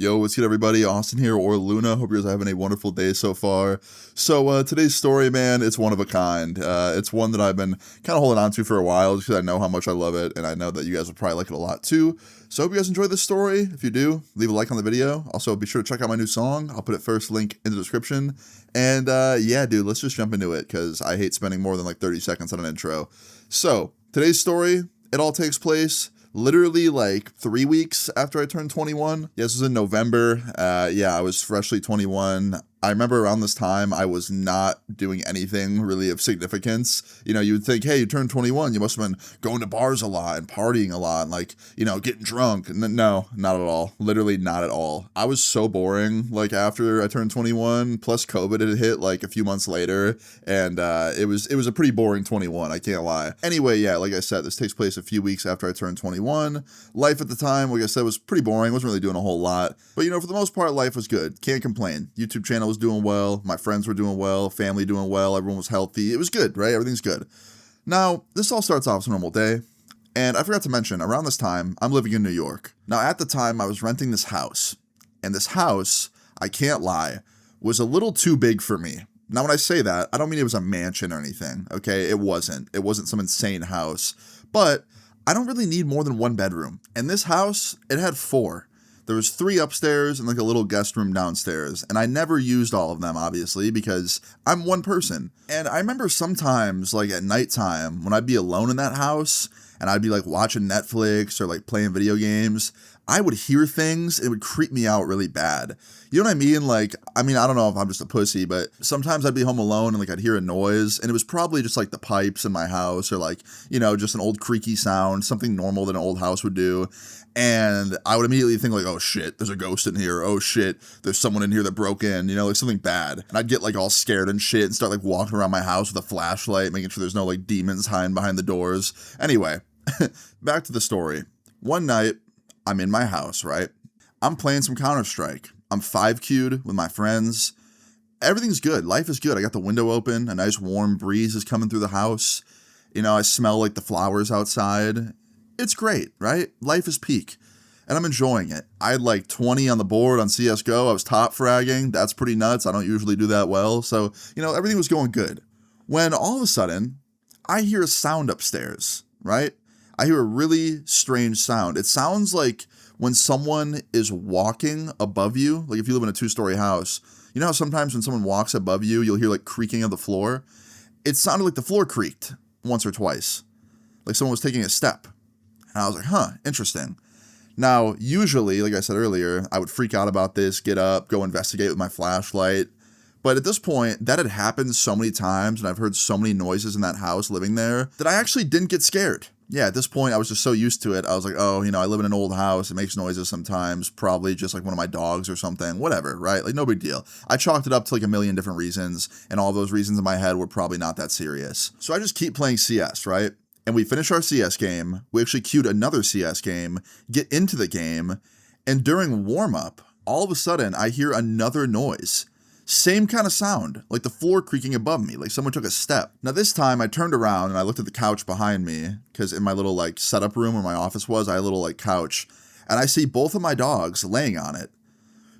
Yo, what's good, everybody? Austin here, or Luna. Hope you guys are having a wonderful day so far. So today's story, man, it's one of a kind. It's one that I've been kind of holding on to for a while just because I know how much I love it, and I know that you guys will probably like it a lot too. So I hope you guys enjoy this story. If you do, leave a like on the video. Also, be sure to check out my new song. I'll put it first link in the description. And yeah, dude, let's just jump into it because I hate spending more than like 30 seconds on an intro. So today's story, it all takes place literally like 3 weeks after I turned 21. Yeah, this was in November. Yeah, I was freshly 21. I remember around this time, I was not doing anything really of significance. You know, you would think, hey, you turned 21, you must have been going to bars a lot and partying a lot and like, you know, getting drunk. No, not at all. Literally not at all. I was so boring like after I turned 21, plus COVID had hit like a few months later. And it was a pretty boring 21, I can't lie. Anyway, yeah, like I said, this takes place a few weeks after I turned 21. Life at the time, like I said, was pretty boring. Wasn't really doing a whole lot. But, you know, for the most part, life was good. Can't complain. YouTube channel was doing well. My friends were doing well. Family doing well. Everyone was healthy. It was good, right? Everything's good. Now, this all starts off as a normal day. And I forgot to mention, around this time, I'm living in New York. Now, at the time, I was renting this house. And this house, I can't lie, was a little too big for me. Now, when I say that, I don't mean it was a mansion or anything, okay? It wasn't. It wasn't some insane house. But I don't really need more than one bedroom. And this house, it had 4. There was 3 upstairs and like a little guest room downstairs. And I never used all of them, obviously, because I'm one person. And I remember sometimes, like at nighttime, when I'd be alone in that house and I'd be like watching Netflix or like playing video games, I would hear things. It would creep me out really bad. You know what I mean? Like, I don't know if I'm just a pussy, but sometimes I'd be home alone and like I'd hear a noise and it was probably just like the pipes in my house or like, you know, just an old creaky sound, something normal that an old house would do. And I would immediately think like, oh shit, there's a ghost in here. Oh shit, there's someone in here that broke in, you know, like something bad. And I'd get like all scared and shit and start like walking around my house with a flashlight, making sure there's no like demons hiding behind the doors. Anyway, back to the story. One night, I'm in my house, right? I'm playing some Counter-Strike. I'm 5Q'd with my friends. Everything's good. Life is good. I got the window open. A nice warm breeze is coming through the house. You know, I smell like the flowers outside. It's great, right? Life is peak. And I'm enjoying it. I had like 20 on the board on CSGO. I was top fragging. That's pretty nuts. I don't usually do that well. So, you know, everything was going good. When all of a sudden, I hear a sound upstairs, right? I hear a really strange sound. It sounds like when someone is walking above you, like if you live in a 2-story house, you know how sometimes when someone walks above you, you'll hear like creaking of the floor? It sounded like the floor creaked once or twice, like someone was taking a step. And I was like, huh, interesting. Now, usually, like I said earlier, I would freak out about this, get up, go investigate with my flashlight. But at this point, that had happened so many times and I've heard so many noises in that house living there that I actually didn't get scared. Yeah, at this point, I was just so used to it. I was like, oh, you know, I live in an old house. It makes noises sometimes, probably just like one of my dogs or something, whatever, right? Like, no big deal. I chalked it up to like a million different reasons, and all those reasons in my head were probably not that serious. So I just keep playing CS, right? And we finish our CS game. We actually queued another CS game, get into the game, and during warm-up, all of a sudden, I hear another noise. Same kind of sound, like the floor creaking above me, like someone took a step. Now this time I turned around and I looked at the couch behind me, because in my little like setup room where my office was, I had a little like couch, and I see both of my dogs laying on it.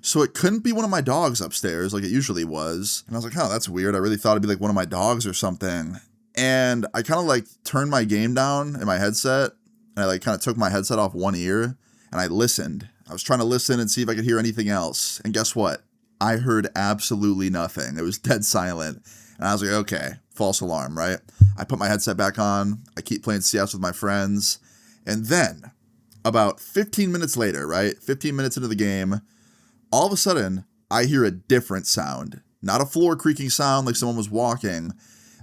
So it couldn't be one of my dogs upstairs like it usually was. And I was like, oh, that's weird. I really thought it'd be like one of my dogs or something. And I kind of like turned my game down in my headset, and I like kind of took my headset off one ear, and I listened. I was trying to listen and see if I could hear anything else. And guess what? I heard absolutely nothing. It was dead silent. And I was like, okay, false alarm, right? I put my headset back on. I keep playing CS with my friends. And then about 15 minutes later, right? 15 minutes into the game, all of a sudden, I hear a different sound. Not a floor creaking sound like someone was walking.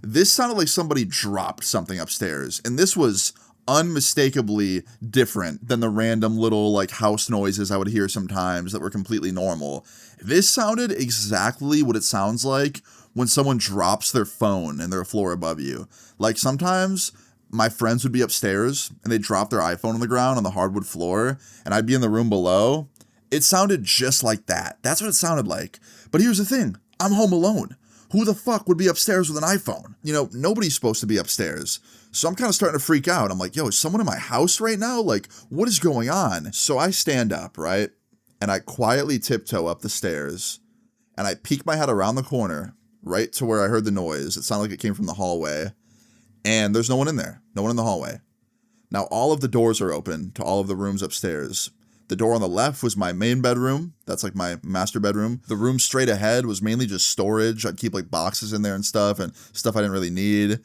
This sounded like somebody dropped something upstairs. And this was unmistakably different than the random little like house noises I would hear sometimes that were completely normal. This sounded exactly what it sounds like when someone drops their phone and they're a floor above you. Like sometimes my friends would be upstairs and they'd drop their iPhone on the ground on the hardwood floor and I'd be in the room below. It sounded just like that. That's what it sounded like. But here's the thing. I'm home alone. Who the fuck would be upstairs with an iPhone? You know, nobody's supposed to be upstairs. So I'm kind of starting to freak out. I'm like, yo, is someone in my house right now? Like, what is going on? So I stand up, right? and I quietly tiptoe up the stairs, and I peek my head around the corner, right to where I heard the noise. It sounded like it came from the hallway, and there's no one in there. No one in the hallway. Now, all of the doors are open to all of the rooms upstairs. The door on the left was my main bedroom. That's like my master bedroom. The room straight ahead was mainly just storage. I'd keep like boxes in there and stuff I didn't really need. And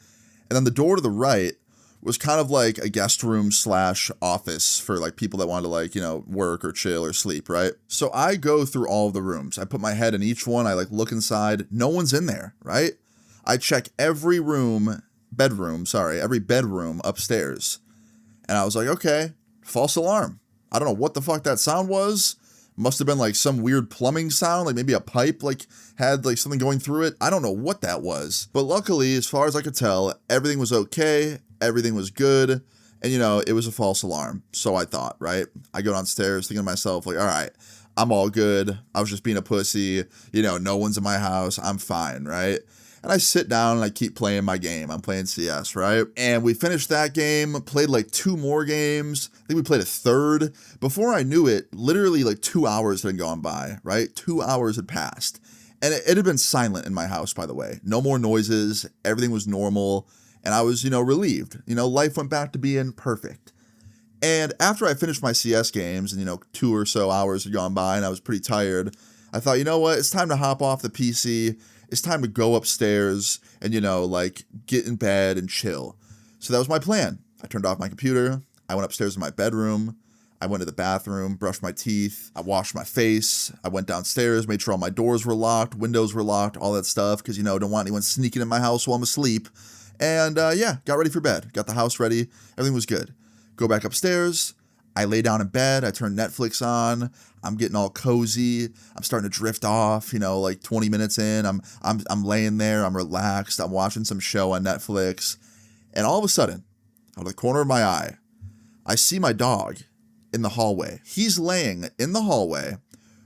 then the door to the right was kind of like a guest room / office for like people that wanted to like, work or chill or sleep, right? So I go through all of the rooms. I put my head in each one. I like look inside. No one's in there, right? I check every bedroom upstairs. And I was like, okay, false alarm. I don't know what the fuck that sound was. Must have been like some weird plumbing sound, like maybe a pipe like had like something going through it. I don't know what that was. But luckily, as far as I could tell, everything was okay. Everything was good. And it was a false alarm. So I thought, right? I go downstairs thinking to myself like, all right, I'm all good. I was just being a pussy. No one's in my house. I'm fine, right? And I sit down and I keep playing my game. I'm playing CS, right? And we finished that game, played like 2 more games. I think we played a third. Before I knew it, literally like 2 hours had gone by, right? 2 hours had passed. And it had been silent in my house, by the way. No more noises. Everything was normal. And I was, relieved. Life went back to being perfect. And after I finished my CS games and, 2 or so hours had gone by and I was pretty tired, I thought, you know what? It's time to hop off the PC. It's time to go upstairs and, get in bed and chill. So that was my plan. I turned off my computer. I went upstairs to my bedroom. I went to the bathroom, brushed my teeth. I washed my face. I went downstairs, made sure all my doors were locked, windows were locked, all that stuff. Because, don't want anyone sneaking in my house while I'm asleep. And got ready for bed. Got the house ready. Everything was good. Go back upstairs. I lay down in bed. I turn Netflix on. I'm getting all cozy. I'm starting to drift off, like 20 minutes in. I'm laying there. I'm relaxed. I'm watching some show on Netflix. And all of a sudden, out of the corner of my eye, I see my dog in the hallway. He's laying in the hallway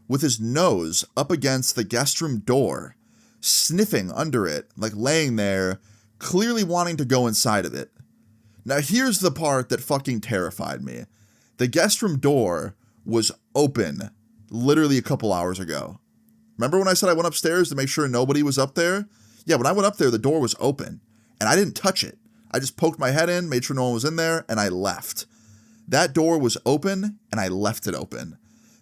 with his nose up against the guest room door, sniffing under it, like laying there, clearly wanting to go inside of it. Now, here's the part that fucking terrified me. The guest room door was open literally a couple hours ago. Remember when I said I went upstairs to make sure nobody was up there? Yeah, when I went up there, the door was open, and I didn't touch it. I just poked my head in, made sure no one was in there, and I left. That door was open, and I left it open.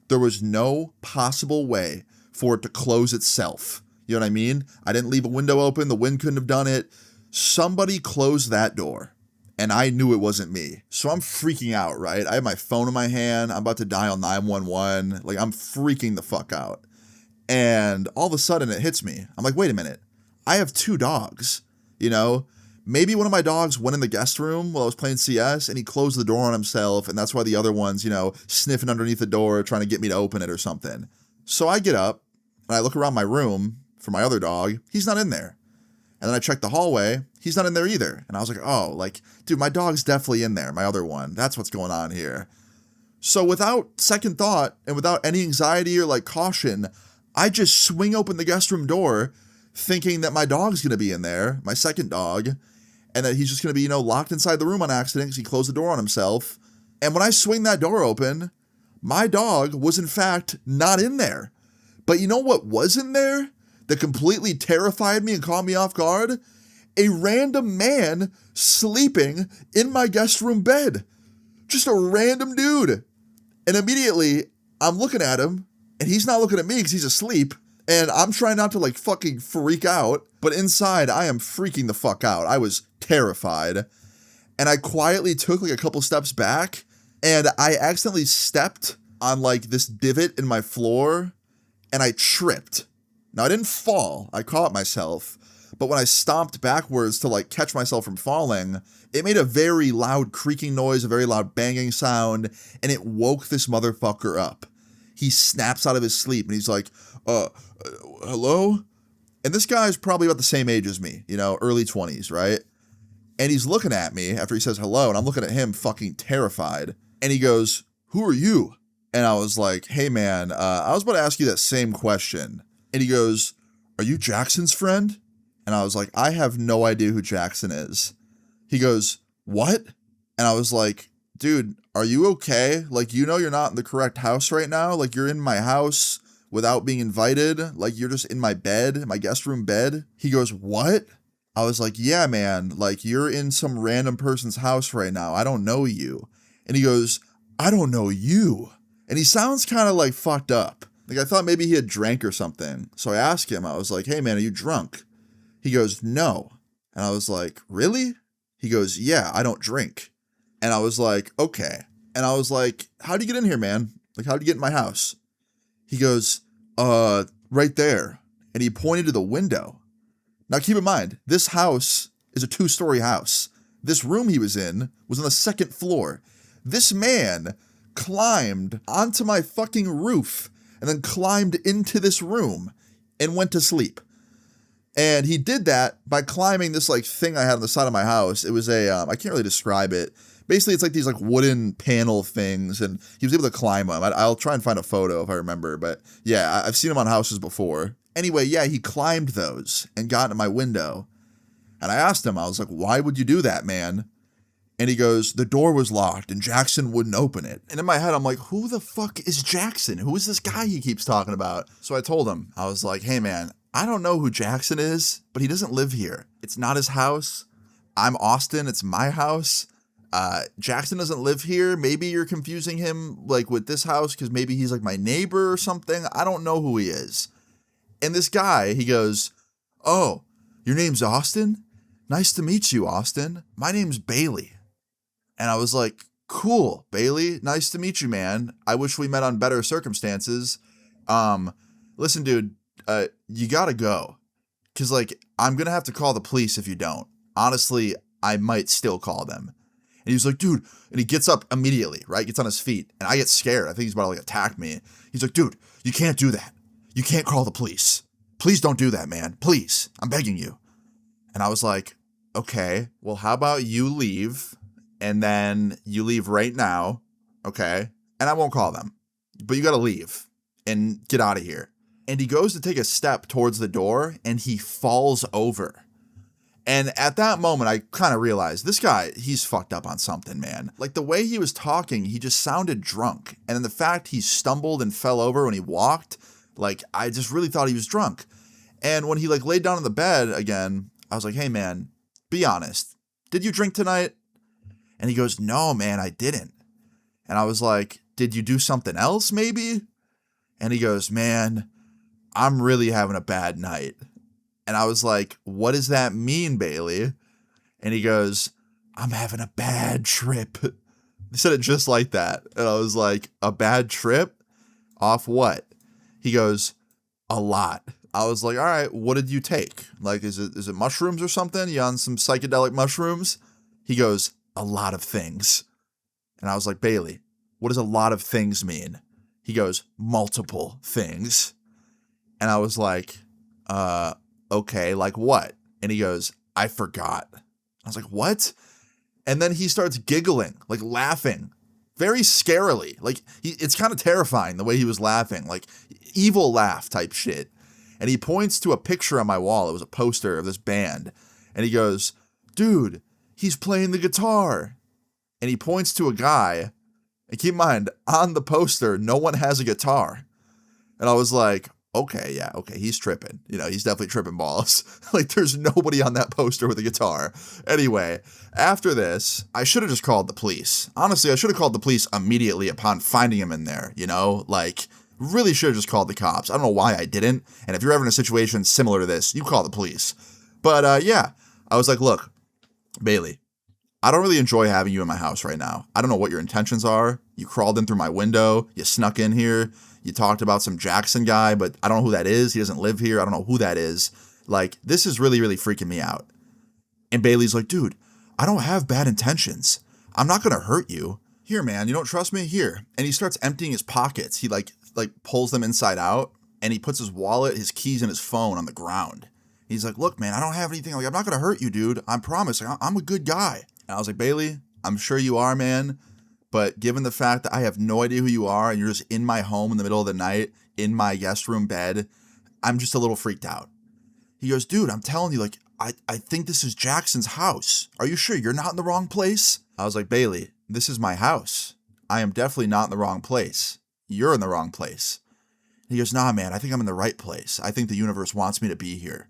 There was no possible way for it to close itself. You know what I mean? I didn't leave a window open. The wind couldn't have done it. Somebody closed that door. And I knew it wasn't me. So I'm freaking out, right? I have my phone in my hand. I'm about to dial 911. Like, I'm freaking the fuck out. And all of a sudden it hits me. I'm like, wait a minute. I have 2 dogs, Maybe one of my dogs went in the guest room while I was playing CS and he closed the door on himself. And that's why the other one's, sniffing underneath the door, trying to get me to open it or something. So I get up and I look around my room for my other dog. He's not in there. And then I checked the hallway. He's not in there either. And I was like, oh, dude, my dog's definitely in there, my other one. That's what's going on here. So without second thought and without any anxiety or caution, I just swing open the guest room door thinking that my dog's going to be in there, my second dog, and that he's just going to be, locked inside the room on accident because he closed the door on himself. And when I swing that door open, my dog was in fact not in there. But you know what was in there that completely terrified me and caught me off guard? A random man sleeping in my guest room bed. Just a random dude. And immediately, I'm looking at him, and he's not looking at me because he's asleep, and I'm trying not to fucking freak out, but inside, I am freaking the fuck out. I was terrified, and I quietly took a couple steps back, and I accidentally stepped on this divot in my floor, and I tripped. Now, I didn't fall. I caught myself. But when I stomped backwards to catch myself from falling, it made a very loud creaking noise, a very loud banging sound, and it woke this motherfucker up. He snaps out of his sleep and he's like, hello? And this guy's probably about the same age as me, early 20s, right? And he's looking at me after he says hello, and I'm looking at him fucking terrified. And he goes, who are you? And I was like, hey man, I was about to ask you that same question. And he goes, are you Jackson's friend? And I was like, I have no idea who Jackson is. He goes, what? And I was like, dude, are you okay? Like, you know you're not in the correct house right now? Like, you're in my house without being invited? Like, you're just in my bed, my guest room bed? He goes, what? I was like, yeah, man, like, you're in some random person's house right now. I don't know you. And he goes, I don't know you. And he sounds kind of like fucked up. Like, I thought maybe he had drank or something. So I asked him, I was like, hey, man, are you drunk? He goes, no. And I was like, really? He goes, yeah, I don't drink. And I was like, okay. And I was like, how'd you get in here, man? Like, how'd you get in my house? He goes, right there. And he pointed to the window. Now, keep in mind, this house is a 2-story house. This room he was in was on the 2nd floor. This man climbed onto my fucking roof and then climbed into this room and went to sleep. And he did that by climbing this like thing I had on the side of my house. It was I can't really describe it. Basically, it's like these like wooden panel things, and he was able to climb them. I'll try and find a photo if I remember, but yeah, I've seen him on houses before. Anyway, yeah, he climbed those and got into my window. And I asked him, I was like, why would you do that, man? And he goes, the door was locked and Jackson wouldn't open it. And in my head, I'm like, who the fuck is Jackson? Who is this guy he keeps talking about? So I told him, I was like, hey, man, I don't know who Jackson is, but he doesn't live here. It's not his house. I'm Austin. It's my house. Jackson doesn't live here. Maybe you're confusing him like with this house because maybe he's like my neighbor or something. I don't know who he is. And this guy, he goes, oh, your name's Austin? Nice to meet you, Austin. My name's Bailey. And I was like, cool, Bailey. Nice to meet you, man. I wish we met on better circumstances. Listen, dude, you gotta go. Cause like, I'm gonna have to call the police if you don't. Honestly, I might still call them. And he's like, dude, and he gets up immediately, right? Gets on his feet. And I get scared. I think he's about to like attack me. He's like, dude, you can't do that. You can't call the police. Please don't do that, man. Please. I'm begging you. And I was like, okay, well, how about you leave? And then you leave right now. Okay. And I won't call them, but you got to leave and get out of here. And he goes to take a step towards the door and he falls over. And at that moment, I kind of realized this guy, he's fucked up on something, man. Like the way he was talking, he just sounded drunk. And then the fact he stumbled and fell over when he walked, like I just really thought he was drunk. And when he like laid down on the bed again, I was like, hey man, be honest. Did you drink tonight? And he goes, no, man, I didn't. And I was like, did you do something else maybe? And he goes, man, I'm really having a bad night. And I was like, what does that mean, Bailey? And he goes, I'm having a bad trip. He said it just like that. And I was like, a bad trip? Off what? He goes, a lot. I was like, all right, what did you take? Like, is it mushrooms or something? You on some psychedelic mushrooms? He goes, a lot of things. And I was like, Bailey, what does a lot of things mean? He goes, multiple things. And I was like, okay, like what? And he goes, I forgot. I was like, what? And then he starts giggling, like laughing, very scarily. Like it's kind of terrifying the way he was laughing, like evil laugh type shit. And he points to a picture on my wall. It was a poster of this band. And he goes, dude, he's playing the guitar. And he points to a guy. And keep in mind, on the poster, no one has a guitar. And I was like, okay, yeah, okay, he's tripping. You know, he's definitely tripping balls. Like, there's nobody on that poster with a guitar. Anyway, after this, I should have just called the police. Honestly, I should have called the police immediately upon finding him in there, you know? Like, really should have just called the cops. I don't know why I didn't. And if you're ever in a situation similar to this, you call the police. But, yeah, I was like, look, Bailey, I don't really enjoy having you in my house right now. I don't know what your intentions are. You crawled in through my window. You snuck in here. You talked about some Jackson guy, but I don't know who that is. He doesn't live here. I don't know who that is. Like, this is really, really freaking me out. And Bailey's like, dude, I don't have bad intentions. I'm not going to hurt you. Here, man, you don't trust me? Here. And he starts emptying his pockets. He like pulls them inside out and he puts his wallet, his keys, and his phone on the ground. He's like, look, man, I don't have anything. Like, I'm not going to hurt you, dude. I promise. Like, I'm a good guy. And I was like, Bailey, I'm sure you are, man. But given the fact that I have no idea who you are and you're just in my home in the middle of the night, in my guest room bed, I'm just a little freaked out. He goes, dude, I'm telling you, like, I think this is Jackson's house. Are you sure you're not in the wrong place? I was like, Bailey, this is my house. I am definitely not in the wrong place. You're in the wrong place. And he goes, nah, man, I think I'm in the right place. I think the universe wants me to be here.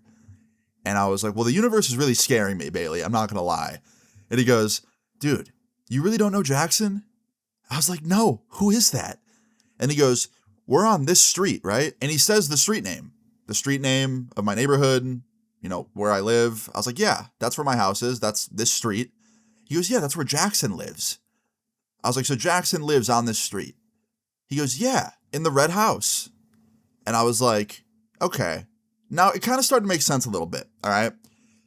And I was like, well, the universe is really scaring me, Bailey. I'm not going to lie. And he goes, dude, you really don't know Jackson? I was like, no, who is that? And he goes, we're on this street, right? And he says the street name of my neighborhood, where I live. I was like, yeah, that's where my house is. That's this street. He goes, yeah, that's where Jackson lives. I was like, so Jackson lives on this street? He goes, yeah, in the red house. And I was like, okay. Now it kind of started to make sense a little bit, all right?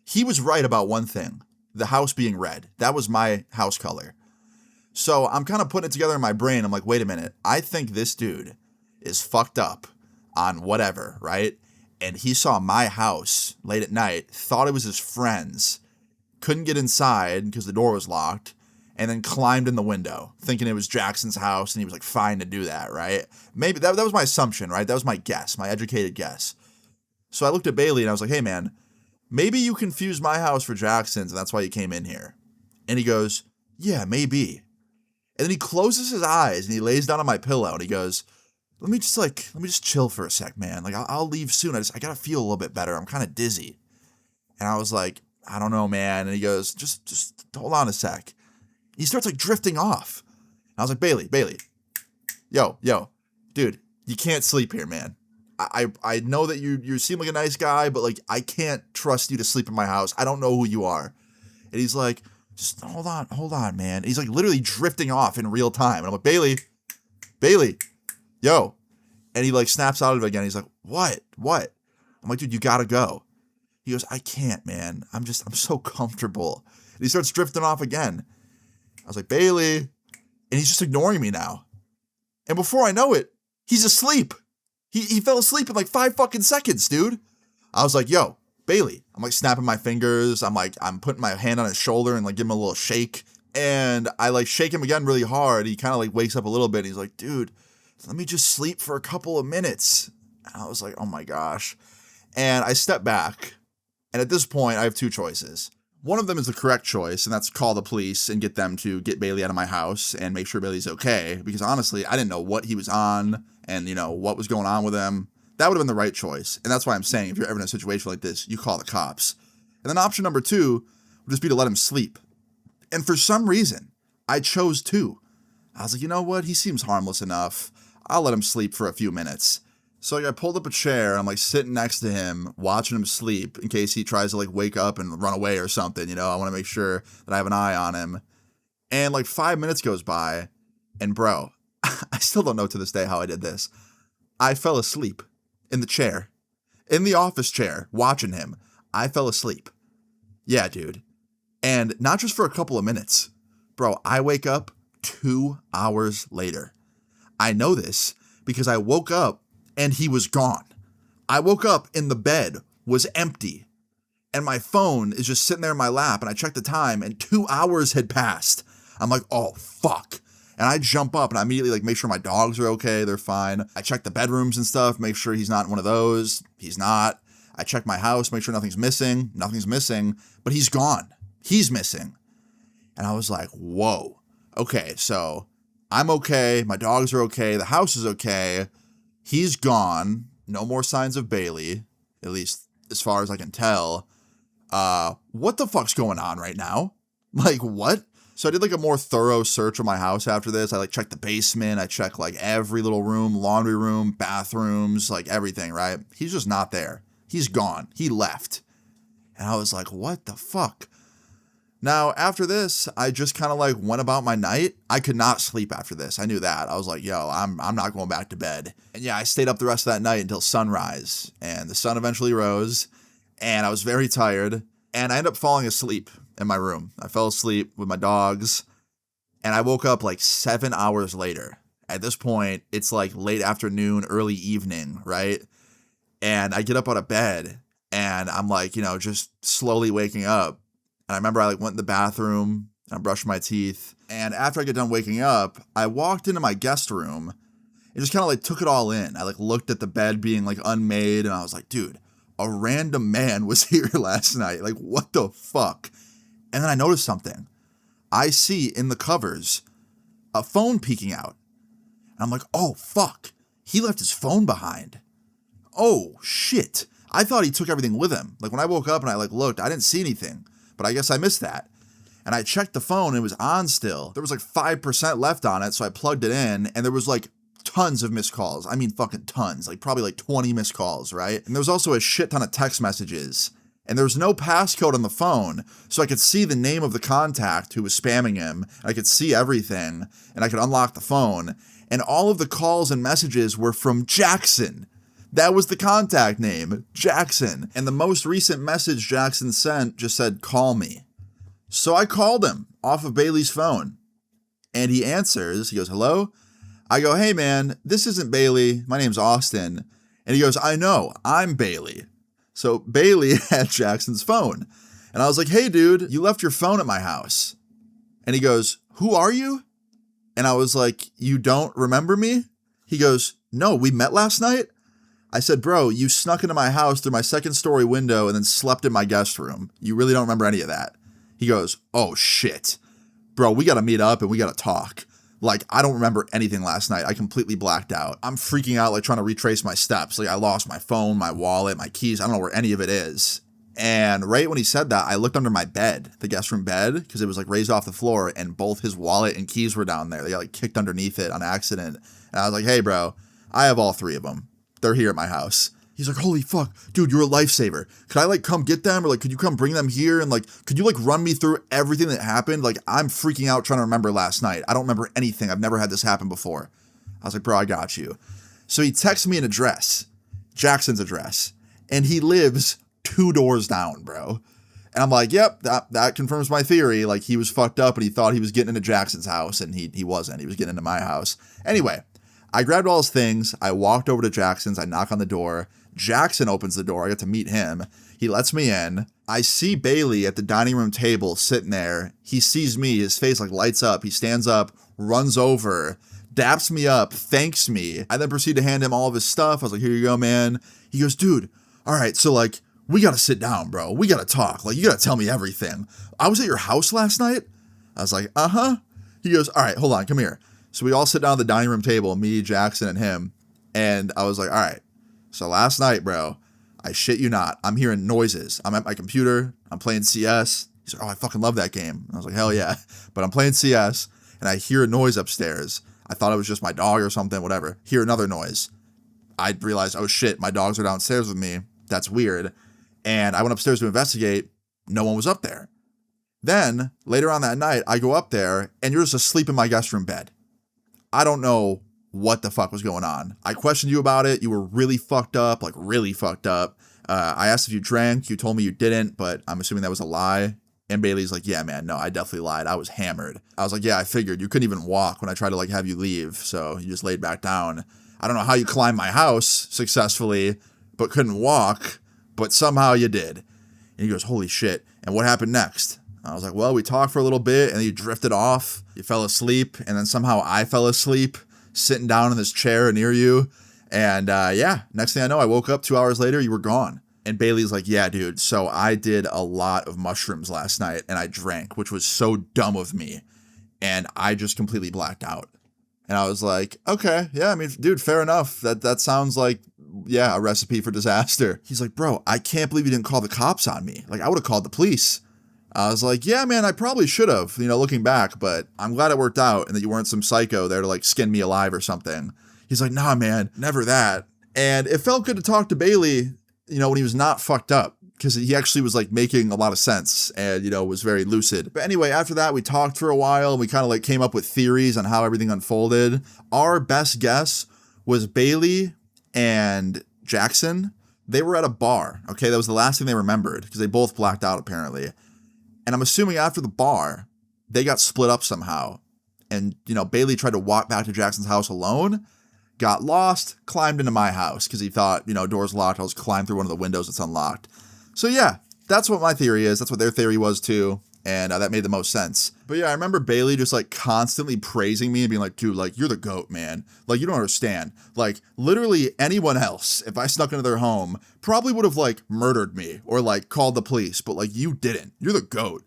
He was right about one thing, the house being red. That was my house color. So I'm kind of putting it together in my brain. I'm like, wait a minute. I think this dude is fucked up on whatever, right? And he saw my house late at night, thought it was his friend's, couldn't get inside because the door was locked, and then climbed in the window, thinking it was Jackson's house, and he was like, fine to do that, right? Maybe that was my assumption, right? That was my guess, my educated guess. So I looked at Bailey and I was like, hey man, maybe you confused my house for Jackson's and that's why you came in here. And he goes, yeah, maybe. And then he closes his eyes and he lays down on my pillow and he goes, let me just chill for a sec, man. Like I'll leave soon. I gotta feel a little bit better. I'm kind of dizzy. And I was like, I don't know, man. And he goes, just hold on a sec. He starts like drifting off. And I was like, Bailey, yo, dude, you can't sleep here, man. I know that you seem like a nice guy, but like I can't trust you to sleep in my house. I don't know who you are. And he's like, just hold on, man. And he's like literally drifting off in real time. And I'm like, Bailey, yo. And he like snaps out of it again. He's like, what? I'm like, dude, you gotta go. He goes, I can't, man. I'm so comfortable. And he starts drifting off again. I was like, Bailey. And he's just ignoring me now. And before I know it, he's asleep. He fell asleep in like 5 fucking seconds, dude. I was like, yo, Bailey. I'm like snapping my fingers. I'm putting my hand on his shoulder and like give him a little shake. And I like shake him again really hard. He kind of like wakes up a little bit. He's like, dude, let me just sleep for a couple of minutes. And I was like, oh my gosh. And I step back. And at this point, I have 2 choices. One of them is the correct choice, and that's call the police and get them to get Bailey out of my house and make sure Bailey's okay. Because honestly, I didn't know what he was on and, what was going on with him. That would have been the right choice. And that's why I'm saying if you're ever in a situation like this, you call the cops. And then option number 2 would just be to let him sleep. And for some reason, I chose 2. I was like, you know what? He seems harmless enough. I'll let him sleep for a few minutes. So like, I pulled up a chair, and I'm like sitting next to him, watching him sleep in case he tries to like wake up and run away or something. I want to make sure that I have an eye on him. And like 5 minutes goes by, and bro, I still don't know to this day how I did this. I fell asleep in the chair, in the office chair, watching him. I fell asleep. Yeah, dude. And not just for a couple of minutes. Bro, I wake up 2 hours later. I know this because I woke up and he was gone. I woke up and the bed was empty. And my phone is just sitting there in my lap, and I checked the time and 2 hours had passed. I'm like, oh, fuck. And I jump up and I immediately like make sure my dogs are okay. They're fine. I check the bedrooms and stuff, make sure he's not in one of those. He's not. I check my house, make sure nothing's missing. Nothing's missing, but he's gone. He's missing. And I was like, whoa. Okay, so I'm okay. My dogs are okay. The house is okay. He's gone. No more signs of Bailey, at least as far as I can tell. What the fuck's going on right now? Like, what? So I did like a more thorough search of my house after this. I like checked the basement. I checked like every little room, laundry room, bathrooms, like everything, right? He's just not there. He's gone. He left. And I was like, what the fuck? Now, after this, I just kind of like went about my night. I could not sleep after this. I knew that. I was like, yo, I'm not going back to bed. And yeah, I stayed up the rest of that night until sunrise. And the sun eventually rose. And I was very tired. And I ended up falling asleep in my room. I fell asleep with my dogs. And I woke up like 7 hours later. At this point, it's like late afternoon, early evening, right? And I get up out of bed. And I'm like, just slowly waking up. And I remember I like went in the bathroom and I brushed my teeth. And after I get done waking up, I walked into my guest room and just kind of like took it all in. I like looked at the bed being like unmade and I was like, dude, a random man was here last night. Like, what the fuck? And then I noticed something. I see in the covers a phone peeking out. And I'm like, oh, fuck. He left his phone behind. Oh, shit. I thought he took everything with him. Like, when I woke up and I looked, I didn't see anything. But I guess I missed that. And I checked the phone and it was on still. There was 5% left on it, so I plugged it in, and there was tons of missed calls. I mean, fucking tons. Probably 20 missed calls, right? And there was also a shit ton of text messages. And there was no passcode on the phone, so I could see the name of the contact who was spamming him. I could see everything, and I could unlock the phone. And all of the calls and messages were from Jackson. That was the contact name, Jackson. And the most recent message Jackson sent just said, call me. So I called him off of Bailey's phone. And he answers. He goes, hello? I go, hey man, this isn't Bailey. My name's Austin. And he goes, I know, I'm Bailey. So Bailey had Jackson's phone. And I was like, hey dude, you left your phone at my house. And he goes, who are you? And I was like, you don't remember me? He goes, no, we met last night? I said, bro, you snuck into my house through my second story window and then slept in my guest room. You really don't remember any of that. He goes, oh shit. Bro, we gotta meet up and we gotta talk. I don't remember anything last night. I completely blacked out. I'm freaking out, trying to retrace my steps. I lost my phone, my wallet, my keys. I don't know where any of it is. And right when he said that, I looked under my bed, the guest room bed, because it was raised off the floor, and both his wallet and keys were down there. They got kicked underneath it on accident. And I was like, hey bro, I have all three of them. They're here at my house. He's like, holy fuck, dude, you're a lifesaver. Could I come get them? Or could you come bring them here? And could you run me through everything that happened? I'm freaking out trying to remember last night. I don't remember anything. I've never had this happen before. I was like, bro, I got you. So he texts me an address, Jackson's address, and he lives 2 doors down, bro. And I'm like, yep, that confirms my theory. He was fucked up and he thought he was getting into Jackson's house, and he wasn't. He was getting into my house. Anyway, I grabbed all his things. I walked over to Jackson's. I knock on the door. Jackson opens the door. I get to meet him. He lets me in. I see Bailey at the dining room table sitting there. He sees me. His face lights up. He stands up, runs over, daps me up, thanks me. I then proceed to hand him all of his stuff. I was like, here you go, man. He goes, dude, all right, so we got to sit down, bro. We got to talk. You got to tell me everything. I was at your house last night. I was like, uh-huh. He goes, all right, hold on, come here. So we all sit down at the dining room table, me, Jackson, and him. And I was like, all right. So last night, bro, I shit you not, I'm hearing noises. I'm at my computer. I'm playing CS. He's like, oh, I fucking love that game. And I was like, hell yeah. But I'm playing CS, and I hear a noise upstairs. I thought it was just my dog or something, whatever. Hear another noise. I realized, oh shit, my dogs are downstairs with me. That's weird. And I went upstairs to investigate. No one was up there. Then, later on that night, I go up there, and you're just asleep in my guest room bed. I don't know what the fuck was going on. I questioned you about it. You were really fucked up, really fucked up. I asked if you drank. You told me you didn't, but I'm assuming that was a lie. And Bailey's like, yeah, man, no, I definitely lied. I was hammered. I was like, yeah, I figured. You couldn't even walk when I tried to have you leave, so you just laid back down. I don't know how you climbed my house successfully, but couldn't walk, but somehow you did. And he goes, holy shit. And what happened next? I was like, well, we talked for a little bit, and then you drifted off. You fell asleep, and then somehow I fell asleep, sitting down in this chair near you. And yeah, next thing I know, I woke up 2 hours later, you were gone. And Bailey's like, yeah, dude, so I did a lot of mushrooms last night and I drank, which was so dumb of me. And I just completely blacked out. And I was like, okay, yeah, I mean, dude, fair enough. That sounds like, yeah, a recipe for disaster. He's like, bro, I can't believe you didn't call the cops on me. I would have called the police. I was like, yeah, man, I probably should have, looking back, but I'm glad it worked out and that you weren't some psycho there to skin me alive or something. He's like, nah, man, never that. And it felt good to talk to Bailey, when he was not fucked up, because he actually was making a lot of sense and, was very lucid. But anyway, after that, we talked for a while and we kind of came up with theories on how everything unfolded. Our best guess was Bailey and Jackson. They were at a bar. Okay. That was the last thing they remembered because they both blacked out apparently. And I'm assuming after the bar, they got split up somehow. And, Bailey tried to walk back to Jackson's house alone, got lost, climbed into my house because he thought, door's locked. I'll just climb through one of the windows that's unlocked. So yeah, that's what my theory is. That's what their theory was too. And that made the most sense. But yeah, I remember Bailey just constantly praising me and being like, dude, you're the GOAT, man. You don't understand. Literally anyone else, if I snuck into their home, probably would have murdered me or called the police. But you didn't. You're the GOAT.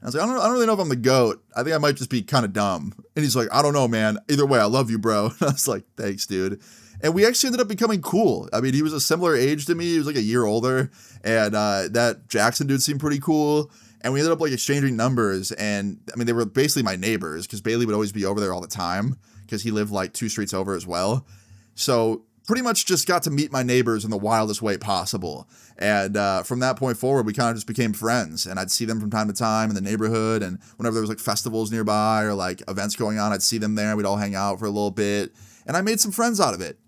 I was like, I don't really know if I'm the GOAT. I think I might just be kind of dumb. And he's like, I don't know, man. Either way, I love you, bro. And I was like, thanks, dude. And we actually ended up becoming cool. I mean, he was a similar age to me. He was like a year older. And that Jackson dude seemed pretty cool. And we ended up like exchanging numbers. And I mean, they were basically my neighbors because Bailey would always be over there all the time because he lived like 2 streets over as well. So pretty much just got to meet my neighbors in the wildest way possible. And from that point forward, we kind of just became friends. And I'd see them from time to time in the neighborhood. And whenever there was like festivals nearby or like events going on, I'd see them there. We'd all hang out for a little bit. And I made some friends out of it.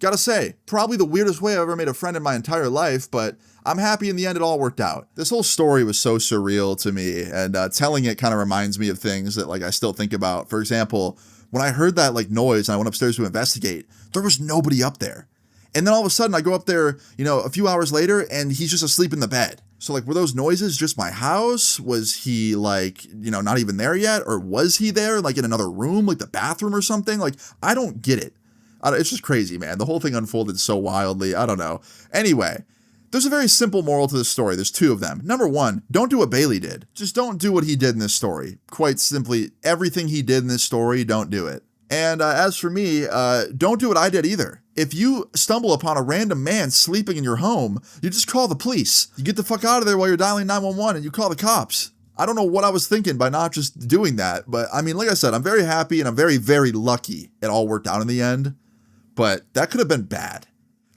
Gotta say, probably the weirdest way I've ever made a friend in my entire life, but I'm happy in the end it all worked out. This whole story was so surreal to me, and telling it kind of reminds me of things that like I still think about. For example, when I heard that like noise and I went upstairs to investigate, there was nobody up there. And then all of a sudden I go up there, a few hours later and he's just asleep in the bed. So like, were those noises just my house? Was he like, not even there yet? Or was he there like in another room, like the bathroom or something? Like, I don't get it. It's just crazy, man. The whole thing unfolded so wildly. I don't know. Anyway, there's a very simple moral to this story. There's 2 of them. Number 1, don't do what Bailey did. Just don't do what he did in this story. Quite simply, everything he did in this story, don't do it. And as for me, don't do what I did either. If you stumble upon a random man sleeping in your home, you just call the police. You get the fuck out of there while you're dialing 911 and you call the cops. I don't know what I was thinking by not just doing that. But I mean, like I said, I'm very happy and I'm very, very lucky it all worked out in the end. But that could have been bad.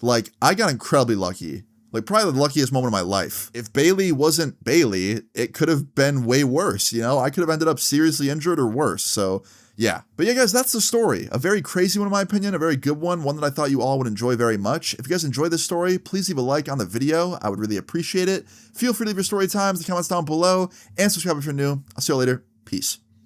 Like, I got incredibly lucky. Like, probably the luckiest moment of my life. If Bailey wasn't Bailey, it could have been way worse, I could have ended up seriously injured or worse, so yeah. But yeah, guys, that's the story. A very crazy one in my opinion, a very good one that I thought you all would enjoy very much. If you guys enjoyed this story, please leave a like on the video. I would really appreciate it. Feel free to leave your story times in the comments down below, and subscribe if you're new. I'll see you all later. Peace.